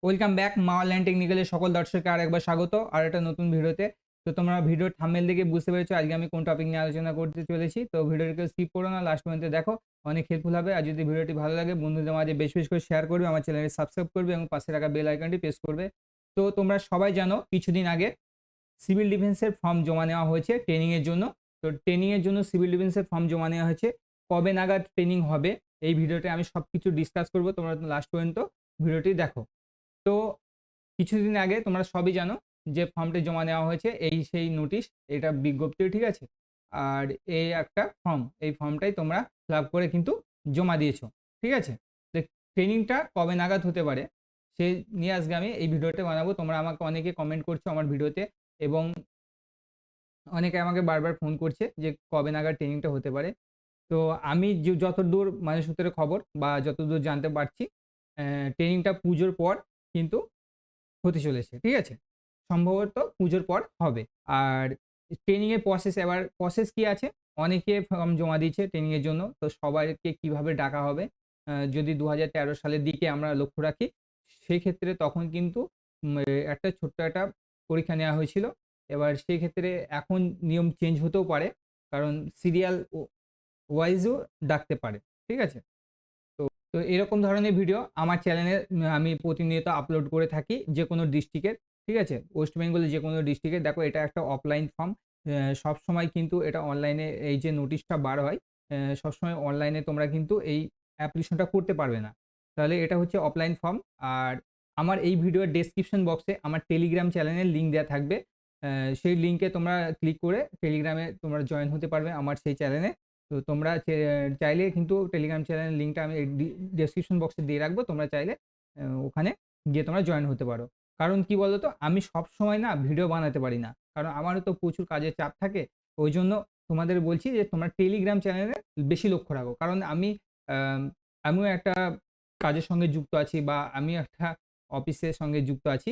Welcome back মা online টেকনিক্যালের সকল দর্শককে আরেকবার স্বাগত আর একটা নতুন ভিডিওতে। তো তোমরা ভিডিওর থাম্বনেল দেখে বুঝতে পেরেছো আজকে আমি কোন টপিক নিয়ে আলোচনা করতে চলেছি। তো ভিডিওটিকে স্কিপ করো না, লাস্ট পর্যন্ত দেখো, অনেক হেল্পফুল হবে। আর যদি ভিডিওটি ভালো লাগে বন্ধুদের মাঝে বেশি বেশি করে শেয়ার করবে, আমার চ্যানেলটি সাবস্ক্রাইব করবে এবং পাশে রাখা বেল আইকনটি প্রেস করবে। তো তোমরা সবাই জানো কিছুদিন আগে সিভিল ডিফেন্সের ফর্ম জমা নেওয়া হয়েছে ট্রেনিংয়ের জন্য। তো ট্রেনিংয়ের জন্য সিভিল ডিফেন্সের ফর্ম জমা নেওয়া হয়েছে। কবে নাগাদ ট্রেনিং হবে এই ভিডিওতে আমি সব কিছু ডিসকাস করবো, তোমরা লাস্ট পর্যন্ত ভিডিওটি দেখো। তো কিছুদিন আগে তোমরা সবই জানো যে ফর্মটি জমা নেওয়া হয়েছে, এই সেই নোটিশ, এটা বিজ্ঞপ্তি, ঠিক আছে। আর এই একটা ফর্ম, এই ফর্মটাই তোমরা ফিল আপ করে কিন্তু জমা দিয়েছো, ঠিক আছে। তো ট্রেনিংটা কবে নাগাদ হতে পারে সেই নিয়ে আজকে আমি এই ভিডিওতে বানাবো। তোমরা আমাকে অনেকে কমেন্ট করছো আমার ভিডিওতে এবং অনেকে আমাকে বারবার ফোন করছে যে কবে নাগাদ ট্রেনিংটা হতে পারে। তো আমি যতদূর মানে সূত্রে খবর বা যতদূর জানতে পারছি, ট্রেনিংটা পুজোর পর কিন্তু হতে চলেছে, ঠিক আছে। সম্ভবত পুজোর পর হবে। আর ট্রেনিং এর প্রসেস, এবার প্রসেস কি আছে, অনেকে ফর্ম জমা দিয়েছে ট্রেনিং এর জন্য। তো সবাইকে কিভাবে ডাকা হবে, যদি 2013 সালের দিকে আমরা লক্ষ্য রাখি, সেই ক্ষেত্রে তখন কিন্তু একটা ছোট্ট একটা পরীক্ষা নেওয়া হয়েছিল। এবার সেই ক্ষেত্রে এখন নিয়ম চেঞ্জ হতেও পারে, কারণ সিরিয়াল ওয়াইজও ডাকতে পারে, ঠিক আছে। তো তো এরকম ধরনের ভিডিও আমার চ্যানেলে আমি প্রতিনিয়ত আপলোড করে থাকি যে কোনো ডিস্ট্রিক্টের, ঠিক আছে। ওয়েস্ট বেঙ্গলের যে কোনো ডিস্ট্রিক্টের। দেখো এটা একটা অফলাইন ফর্ম, সবসময় কিন্তু এটা অনলাইনে এই যে নোটিশটা বার হয়, সবসময় অনলাইনে তোমরা কিন্তু এই অ্যাপ্লিকেশনটা করতে পারবে না। তাহলে এটা হচ্ছে অফলাইন ফর্ম। আর আমার এই ভিডিওর ডেসক্রিপশন বক্সে আমার টেলিগ্রাম চ্যানেলের লিঙ্ক দেওয়া থাকবে। সেই লিঙ্কে তোমরা ক্লিক করে টেলিগ্রামে তোমরা জয়েন হতে পারবে আমার সেই চ্যানেলে। তো তোমরা চাইলে কিন্তু টেলিগ্রাম চ্যানেলের লিঙ্কটা আমি ডেসক্রিপশন বক্সে দিয়ে রাখবো, তোমরা চাইলে ওখানে গিয়ে তোমরা জয়েন হতে পারো। কারণ কি বলতো, আমি সব সময় না ভিডিও বানাতে পারি না, কারণ আমারও তো প্রচুর কাজের চাপ থাকে। ওই জন্য তোমাদের বলছি যে তোমরা টেলিগ্রাম চ্যানেলে বেশি লক্ষ্য রাখো, কারণ আমিও একটা কাজের সঙ্গে যুক্ত আছি বা আমি একটা অফিসের সঙ্গে যুক্ত আছি।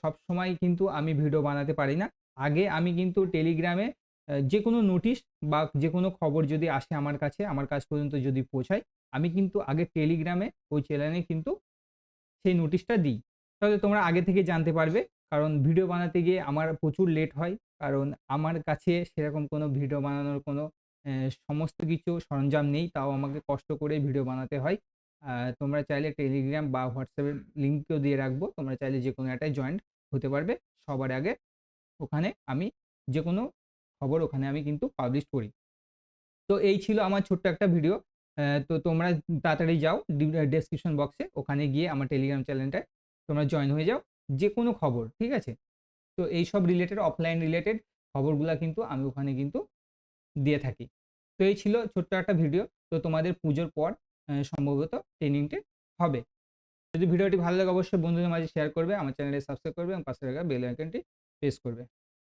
সব সময় কিন্তু আমি ভিডিও বানাতে পারি না। আগে আমি কিন্তু টেলিগ্রামে যেকোনো নোটিশ বা যেকোনো খবর যদি আসে আমার কাছে, আমার কাছ পর্যন্ত যদি পৌঁছায়, আমি কিন্তু আগে টেলিগ্রামে ওই চ্যানেলে কিন্তু সেই নোটিশটা দিই। তাহলে তোমরা আগে থেকে জানতে পারবে। কারণ ভিডিও বানাতে গিয়ে আমার প্রচুর লেট হয়। কারণ আমার কাছে সেরকম কোনো ভিডিও বানানোর কোনো সমস্ত কিছু সরঞ্জাম নেই। তাও আমাকে কষ্ট করে ভিডিও বানাতে হয়। তোমরা চাইলে টেলিগ্রাম বা হোয়াটসঅ্যাপের লিঙ্কও দিয়ে রাখবো। তোমরা চাইলে যেকোনো একটায় জয়েন্ট হতে পারবে সবার আগে। ওখানে আমি যেকোনো খবর ওখানে আমি কিন্তু পাবলিশ করি। তো এই ছিল আমার ছোট্ট একটা ভিডিও। তো তোমরা তাড়াতাড়ি যাও ডেসক্রিপশন বক্সে, ওখানে গিয়ে আমার টেলিগ্রাম চ্যানেলটায় তোমরা জয়েন হয়ে যাও। যেকোনো খবর, ঠিক আছে? তো এইসব রিলেটেড, অফলাইন রিলেটেড খবরগুলা কিন্তু আমি ওখানে কিন্তু দিয়ে থাকি। তো এই ছিল ছোট্ট একটা ভিডিও। তো তোমাদের পুজোর পর সম্ভবত ট্রেনিংটা হবে। যদি ভিডিওটি ভালো লাগে অবশ্যই বন্ধুদের মাঝে শেয়ার করবে, আমার চ্যানেলটি সাবস্ক্রাইব করবে এবং পাশে থাকা বেল আইকনটি প্রেস করবে।